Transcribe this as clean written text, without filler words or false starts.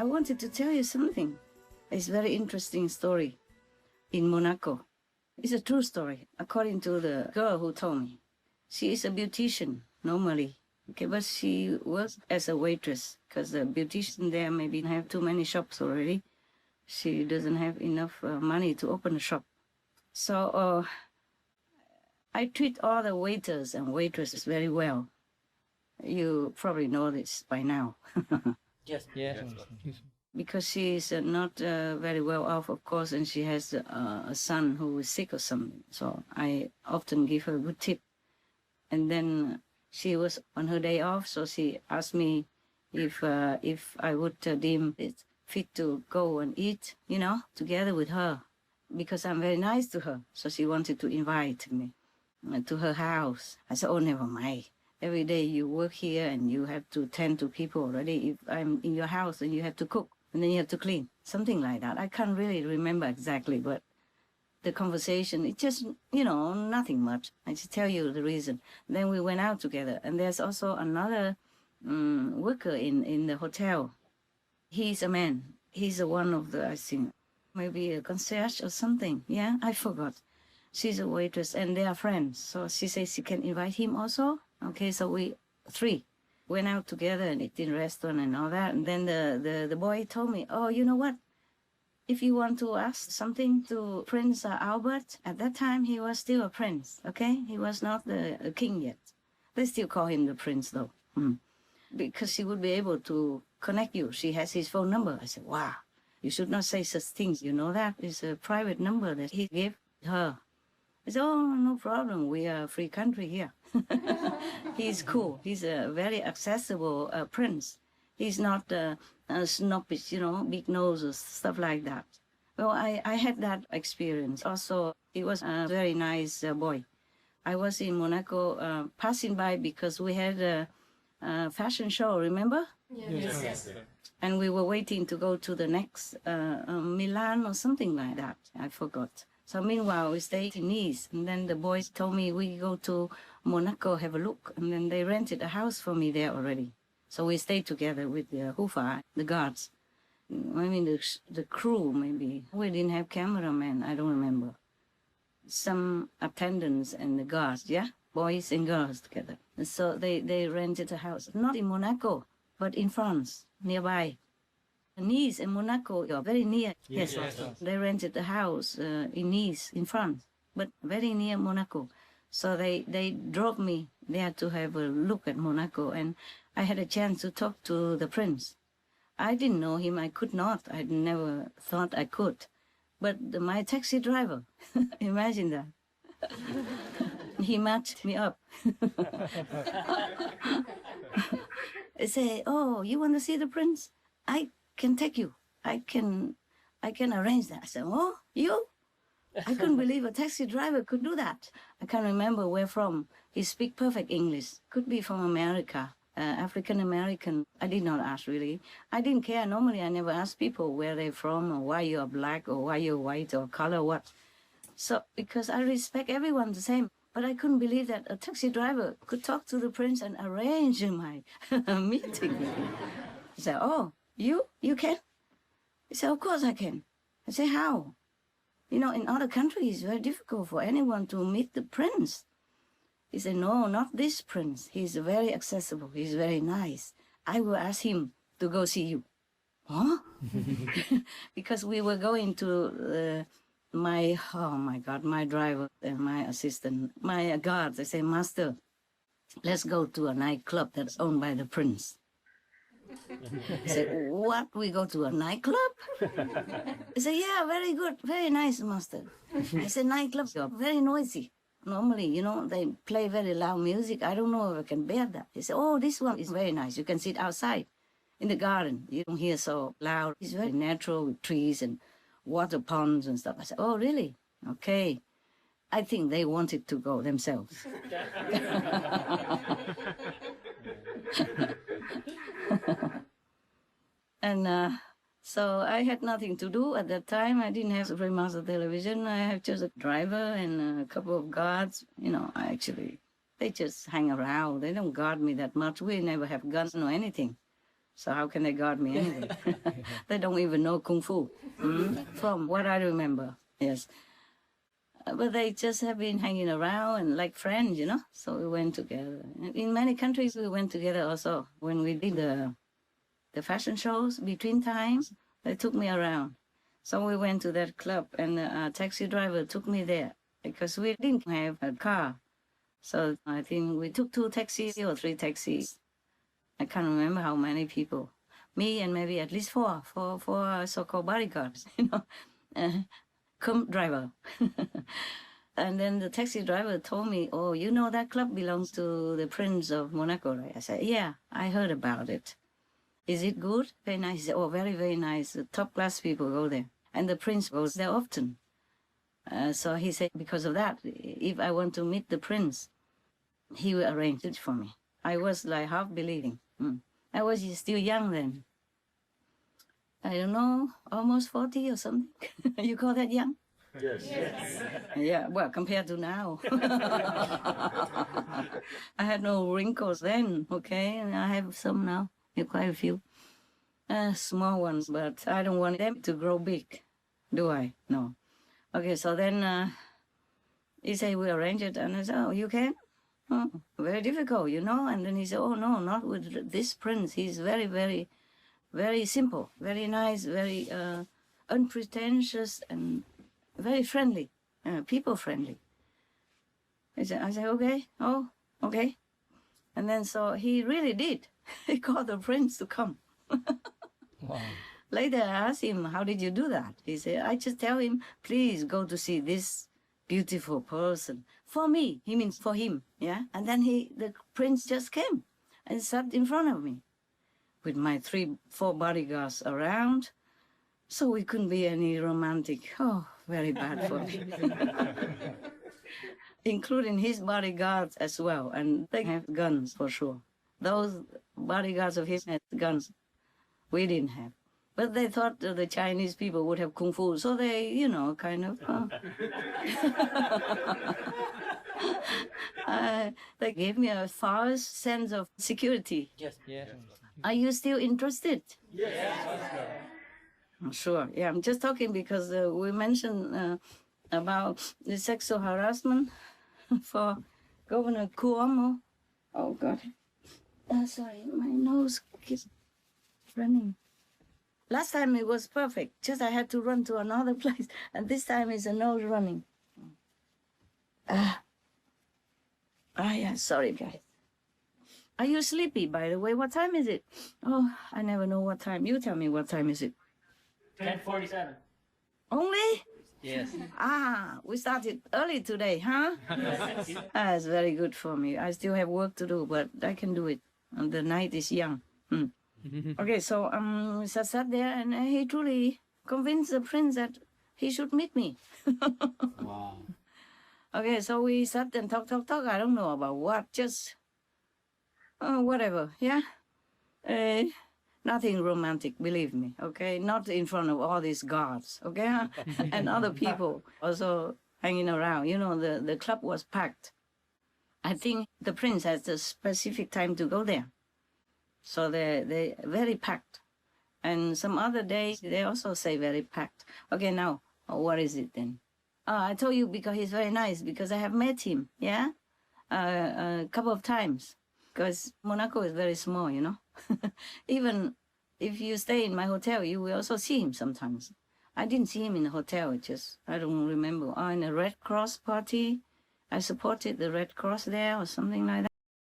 wanted to tell you something. It's a very interesting story in Monaco. It's a true story, according to the girl who told me. She is a beautician, normally. Okay, but she works as a waitress, because the beautician there maybe have too many shops already. She doesn't have enough money to open a shop. So I treat all the waiters and waitresses very well. You probably know this by now. Yes. Because she is not very well off, of course, and she has a son who is sick or something. So I often give her a good tip. And then she was on her day off, so she asked me if I would deem it fit to go and eat, together with her, because I'm very nice to her. So she wanted to invite me to her house. I said, oh, never mind. Every day you work here and you have to tend to people already. If I'm in your house and you have to cook and then you have to clean, something like that. I can't really remember exactly, but the conversation, it just, nothing much. I just tell you the reason. Then we went out together. And there's also another worker in the hotel. He's a man. He's one of the, I think, maybe a concierge or something. Yeah, I forgot. She's a waitress and they are friends. So she says she can invite him also. Okay, so we three went out together and ate in a restaurant and all that. And then the boy told me, oh, you know what? If you want to ask something to Prince Albert, at that time he was still a prince, okay? He was not a king yet. They still call him the prince though. Because she would be able to connect you. She has his phone number. I said, wow, you should not say such things. You know that? It's a private number that he gave her. I said, oh, no problem. We are a free country here. He's cool. He's a very accessible prince. He's not snobbish, big noses, stuff like that. Well, I had that experience. Also, he was a very nice boy. I was in Monaco passing by because we had a fashion show, remember? Yes. And we were waiting to go to the next Milan or something like that. I forgot. So meanwhile, we stayed in Nice. And then the boys told me we go to Monaco, have a look. And then they rented a house for me there already. So we stayed together with the Hufa, the guards. I mean, the crew, maybe. We didn't have cameramen, I don't remember. Some attendants and the guards, yeah? Boys and girls together. And so they rented a house, not in Monaco, but in France, nearby. Nice and Monaco are very near. Yes. They rented a house in Nice, in France, but very near Monaco. So they drove me there to have a look at Monaco, and I had a chance to talk to the prince. I didn't know him, I could not. I never thought I could. But my taxi driver, imagine that. He matched me up. I say, oh, you want to see the prince? I can take you. I can arrange that. I said, oh, you? I couldn't believe a taxi driver could do that. I can't remember where from. He speaks perfect English. Could be from America, African American. I did not ask really. I didn't care. Normally I never ask people where they're from or why you are black or why you're white or color what. So, because I respect everyone the same. But I couldn't believe that a taxi driver could talk to the prince and arrange my meeting. I said, oh, you can? He said, of course I can. I said, how? In other countries, it's very difficult for anyone to meet the prince. He said, no, not this prince. He's very accessible. He's very nice. I will ask him to go see you. Huh? Because we were going to my driver and my assistant, my guards. I say, master, let's go to a nightclub that's owned by the prince. I said, what? We go to a nightclub? He said, yeah, very good, very nice, master. I said, nightclubs are very noisy. Normally, they play very loud music. I don't know if I can bear that. He said, oh, this one is very nice. You can sit outside in the garden. You don't hear so loud. It's very natural with trees and water ponds and stuff. I said, oh, really? Okay. I think they wanted to go themselves. And so I had nothing to do at that time. I didn't have very much of television. I have just a driver and a couple of guards. They just hang around. They don't guard me that much. We never have guns or anything. So how can they guard me anyway? They don't even know Kung Fu, from what I remember, yes. But they just have been hanging around and like friends, So we went together. In many countries, we went together also. When we did the fashion shows between times, they took me around. So we went to that club, and a taxi driver took me there because we didn't have a car. So I think we took 2 taxis or 3 taxis. I can't remember how many people. Me and maybe at least 4 so-called bodyguards, come driver. And then the taxi driver told me, oh, you know that club belongs to the Prince of Monaco, right? I said, yeah, I heard about it. Is it good? Very nice. He said, oh, very, very nice. The top-class people go there. And the Prince goes there often. So he said, because of that, if I want to meet the Prince, he will arrange it for me. I was like half believing. I was still young then. I don't know, almost 40 or something. You call that young? Yes. Yeah, well, compared to now. I had no wrinkles then, okay? And I have some now, quite a few. Small ones, but I don't want them to grow big, do I? No. Okay, so then he said, we arrange it, and I said, oh, you can? Oh, very difficult, And then he said, oh, no, not with this prince. He's very, very, very simple, very nice, very unpretentious, and very friendly, people-friendly. I said, okay, oh, okay. And then so he really did. He called the prince to come. Wow. Later, I asked him, how did you do that? He said, I just tell him, please go to see this beautiful person. For me, he means for him, yeah? And then the prince just came and sat in front of me with my 3-4 bodyguards around. So we couldn't be any romantic. Oh, very bad for me. Including his bodyguards as well. And they have guns for sure. Those bodyguards of his had guns. We didn't have. But they thought the Chinese people would have Kung Fu, so they, kind of... they gave me a false sense of security. Yes. Are you still interested? Yes. I'm sure. Yeah, I'm just talking because we mentioned about the sexual harassment for Governor Cuomo. Oh, God. Sorry, my nose keeps running. Last time it was perfect, just I had to run to another place, and this time it's a nose running. Yeah, sorry, guys. Are you sleepy, by the way? What time is it? Oh, I never know what time. You tell me what time is it. 10:47. Only? Yes. We started early today, huh? That's very good for me. I still have work to do, but I can do it. And the night is young. Okay, so we sat there, and he truly convinced the prince that he should meet me. Wow. Okay, so we sat and talk. I don't know about what, just whatever, yeah? Nothing romantic, believe me, okay? Not in front of all these guards, okay? And other people also hanging around. The club was packed. I think the prince has a specific time to go there. So they're very packed. And some other days, they also say very packed. Okay, now, what is it then? I told you because he's very nice, because I have met him, yeah? A couple of times. Because Monaco is very small, Even if you stay in my hotel, you will also see him sometimes. I didn't see him in the hotel, I don't remember. In a Red Cross party, I supported the Red Cross there or something like that.